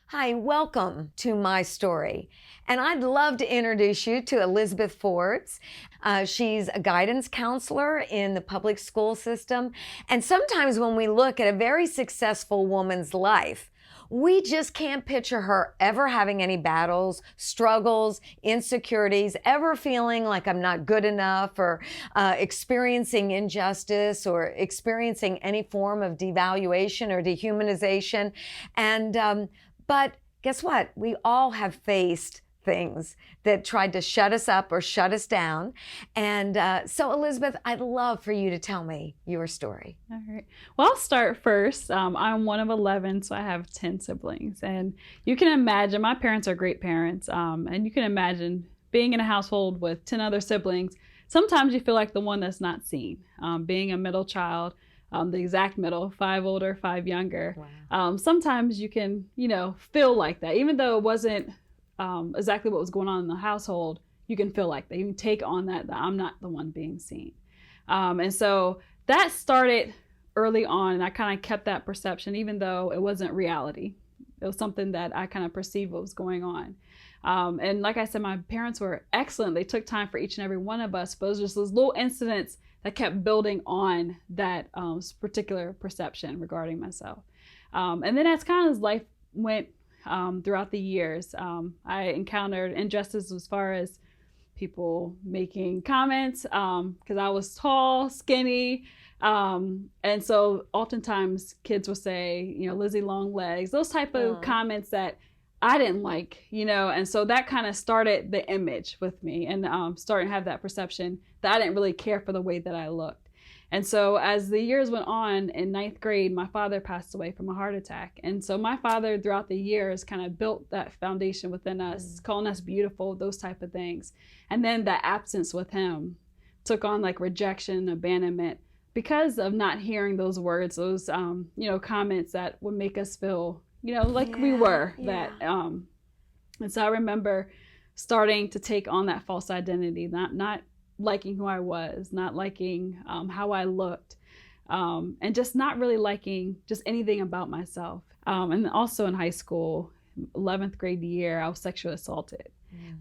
Hi, welcome to my story. And I'd love to introduce you to Elizabeth Forbes. She's a guidance counselor in the public school system. And sometimes when we look at a very successful woman's life, we just can't picture her ever having any battles, struggles, insecurities, ever feeling like I'm not good enough, or experiencing injustice, or experiencing any form of devaluation or dehumanization. But guess what? We all have faced things that tried to shut us up or shut us down. And so, Elizabeth, I'd love for you to tell me your story. All right. Well, I'll start first. I'm one of 11, so I have 10 siblings. And you can imagine, my parents are great parents. And you can imagine being in a household with 10 other siblings. Sometimes you feel like the one that's not seen. Being a middle child, the exact middle, 5 older, 5 younger. Wow. Sometimes you can, feel like that. Even though it wasn't exactly what was going on in the household, you can feel like that. You can take on that I'm not the one being seen. And so that started early on, and I kind of kept that perception, even though it wasn't reality. It was something that I kind of perceived what was going on. And like I said, my parents were excellent. They took time for each and every one of us, but it was just those little incidents that kept building on that particular perception regarding myself. And then as kind of as life went throughout the years, I encountered injustice as far as people making comments because I was tall, skinny. And so oftentimes kids will say, Lizzie long legs, those type of comments that I didn't like, and so that kind of started the image with me, and starting to have that perception that I didn't really care for the way that I looked. And so as the years went on, in 9th grade, my father passed away from a heart attack. And so my father throughout the years kind of built that foundation within us, calling us beautiful, those type of things. And then that absence with him took on like rejection, abandonment, because of not hearing those words, those, comments that would make us feel like we were that. And so I remember starting to take on that false identity, not liking who I was, not liking how I looked, and just not really liking just anything about myself. And also in high school, 11th grade year, I was sexually assaulted,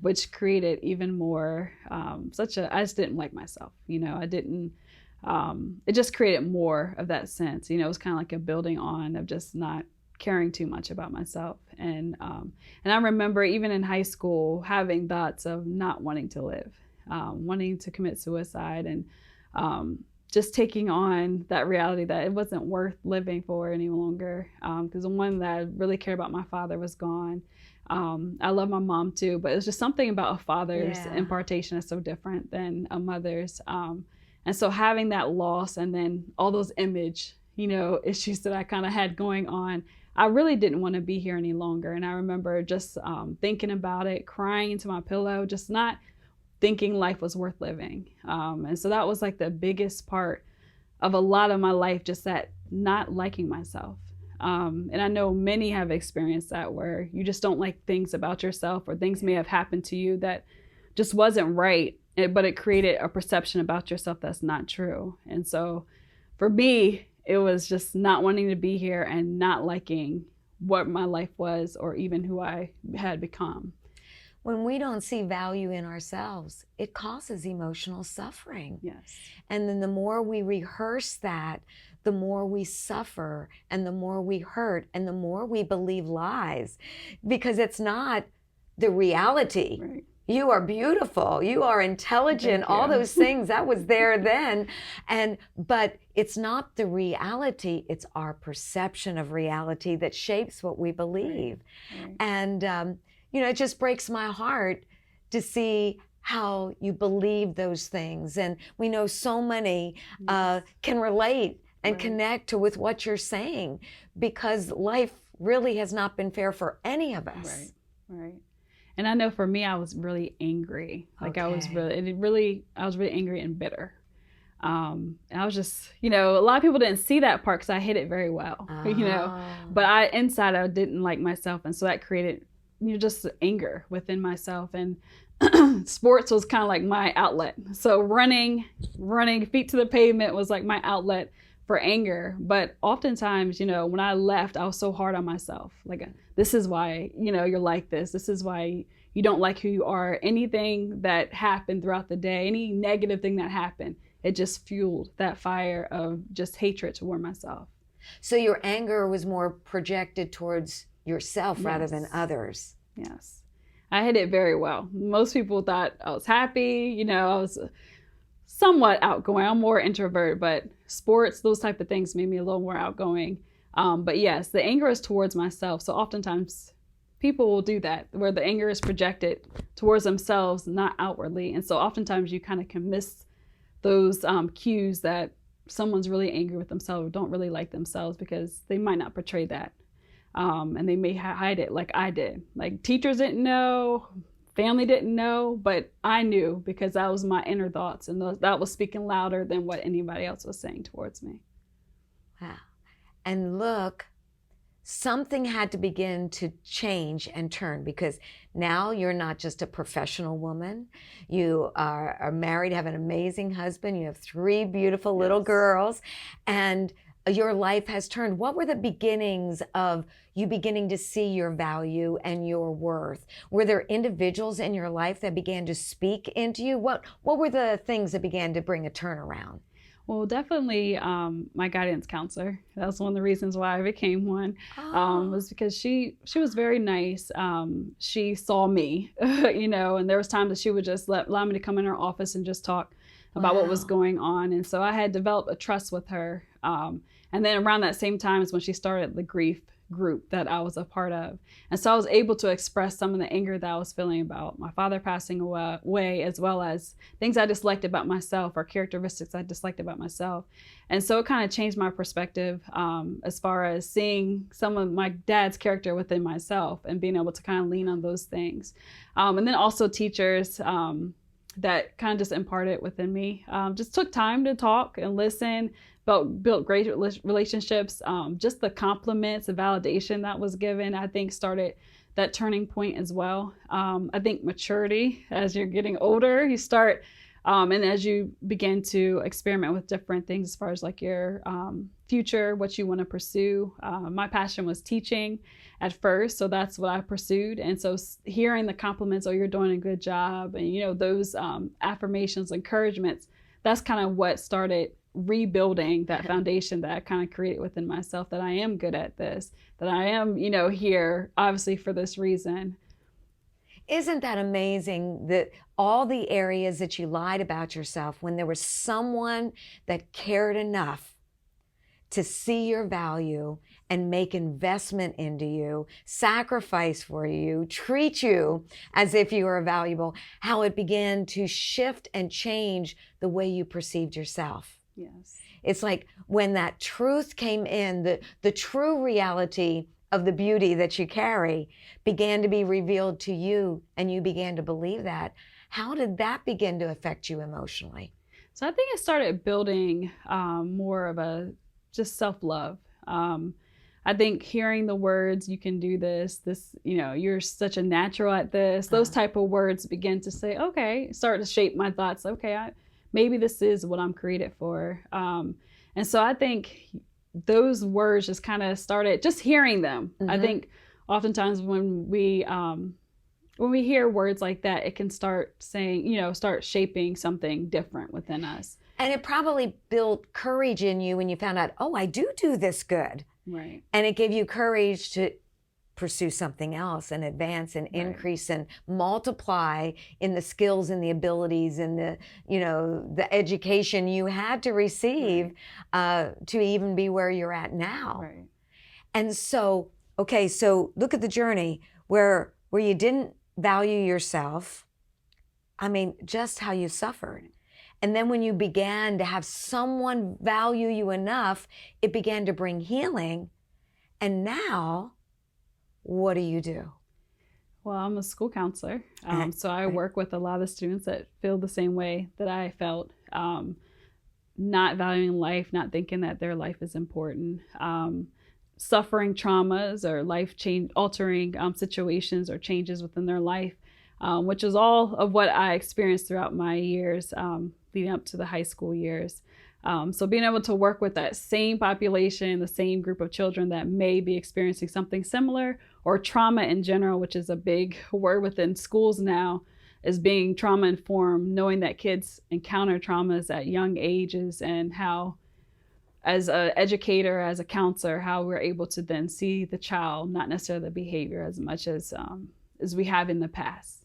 which created even more I just didn't like myself. I didn't, it just created more of that sense. It was kind of like a building on of just not caring too much about myself. And I remember even in high school having thoughts of not wanting to live, wanting to commit suicide, and just taking on that reality that it wasn't worth living for any longer, because the one that I really cared about, my father, was gone. I love my mom too, but it's just something about a father's impartation is so different than a mother's. And so having that loss, and then all those image issues that I kind of had going on, I really didn't want to be here any longer. And I remember just thinking about it, crying into my pillow, just not thinking life was worth living. And so that was like the biggest part of a lot of my life, just that not liking myself. And I know many have experienced that, where you just don't like things about yourself, or things may have happened to you that just wasn't right, but it created a perception about yourself that's not true. And so for me, it was just not wanting to be here and not liking what my life was, or even who I had become. When we don't see value in ourselves, it causes emotional suffering. Yes. And then the more we rehearse that, the more we suffer, and the more we hurt, and the more we believe lies, because it's not the reality. Right. You are beautiful, you are intelligent, all those things, that was there then. But it's not the reality, it's our perception of reality that shapes what we believe. Right. And, it just breaks my heart to see how you believe those things. And we know so many can relate and connect with what you're saying, because life really has not been fair for any of us. Right. And I know for me, I was really angry. I was really angry and bitter. And I was just, a lot of people didn't see that part because I hid it very well, but inside I didn't like myself. And so that created, just anger within myself. And sports was kind of like my outlet. So running feet to the pavement was like my outlet for anger. But oftentimes, when I left, I was so hard on myself. Like, this is why, you're like this. This is why you don't like who you are. Anything that happened throughout the day, any negative thing that happened, it just fueled that fire of just hatred toward myself. So your anger was more projected towards yourself rather than others. Yes. I hid it very well. Most people thought I was happy. I was somewhat outgoing. I'm more introvert, but sports, those type of things made me a little more outgoing. But yes, the anger is towards myself. So oftentimes people will do that, where the anger is projected towards themselves, not outwardly. And so oftentimes you kind of can miss those cues that someone's really angry with themselves or don't really like themselves, because they might not portray that. And they may hide it like I did. Like, teachers didn't know, family didn't know, but I knew, because that was my inner thoughts, and that was speaking louder than what anybody else was saying towards me. Wow. And look, something had to begin to change and turn, because now you're not just a professional woman. You are married, have an amazing husband. You have 3 beautiful little girls, and your life has turned. What were the beginnings of you beginning to see your value and your worth? Were there individuals in your life that began to speak into you? What were the things that began to bring a turnaround? Well, definitely my guidance counselor. That was one of the reasons why I became one. Was because she was very nice. She saw me, and there was times that she would just allow me to come in her office and just talk about what was going on. And so I had developed a trust with her. And then around that same time is when she started the grief group that I was a part of. And so I was able to express some of the anger that I was feeling about my father passing away, as well as things I disliked about myself, or characteristics I disliked about myself. And so it kind of changed my perspective as far as seeing some of my dad's character within myself and being able to kind of lean on those things. And then also teachers that kind of just imparted within me. Just took time to talk and listen, built great relationships. Just the compliments, the validation that was given, I think started that turning point as well. I think maturity, as you're getting older, you start, and as you begin to experiment with different things as far as like your future, what you want to pursue. My passion was teaching at first, so that's what I pursued. And so hearing the compliments, "Oh, you're doing a good job," and those affirmations, encouragements, that's kind of what started rebuilding that foundation that I kind of created within myself, that I am good at this, that I am, here obviously for this reason. Isn't that amazing that all the areas that you lied about yourself, when there was someone that cared enough to see your value and make investment into you, sacrifice for you, treat you as if you were valuable, how it began to shift and change the way you perceived yourself. Yes. It's like when that truth came in, the true reality of the beauty that you carry began to be revealed to you, and you began to believe that. How did that begin to affect you emotionally? So I think it started building more of a just self-love. I think hearing the words, "You can do this, you're such a natural at this," those type of words begin to say, okay, start to shape my thoughts. Okay, maybe this is what I'm created for. And so I think those words just kind of started, just hearing them. Mm-hmm. I think oftentimes when we hear words like that, it can start saying, start shaping something different within us. And it probably built courage in you when you found out, oh, I do this good. Right. And it gave you courage to pursue something else and advance and increase and multiply in the skills and the abilities and the education you had to receive to even be where you're at now. Right. And so, okay, so look at the journey where you didn't value yourself. I mean, just how you suffered. And then when you began to have someone value you enough, it began to bring healing. And now, what do? Well, I'm a school counselor. So I work with a lot of students that feel the same way that I felt, not valuing life, not thinking that their life is important, suffering traumas or altering situations or changes within their life, which is all of what I experienced throughout my years leading up to the high school years. So being able to work with that same population, the same group of children that may be experiencing something similar, or trauma in general, which is a big word within schools now, is being trauma informed, knowing that kids encounter traumas at young ages, and how, as an educator, as a counselor, how we're able to then see the child, not necessarily the behavior, as much as we have in the past.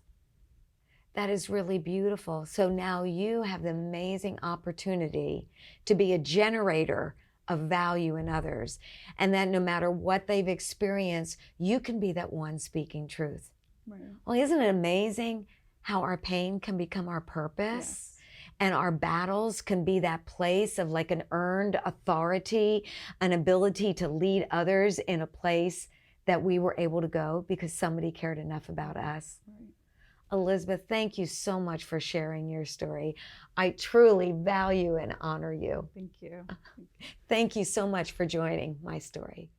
That is really beautiful. So now you have the amazing opportunity to be a generator of value in others, and that no matter what they've experienced, you can be that one speaking truth. Right. Well, isn't it amazing how our pain can become our purpose? Yes. And our battles can be that place of like an earned authority, an ability to lead others in a place that we were able to go because somebody cared enough about us. Right. Elizabeth, thank you so much for sharing your story. I truly value and honor you. Thank you. Thank you so much for joining my story.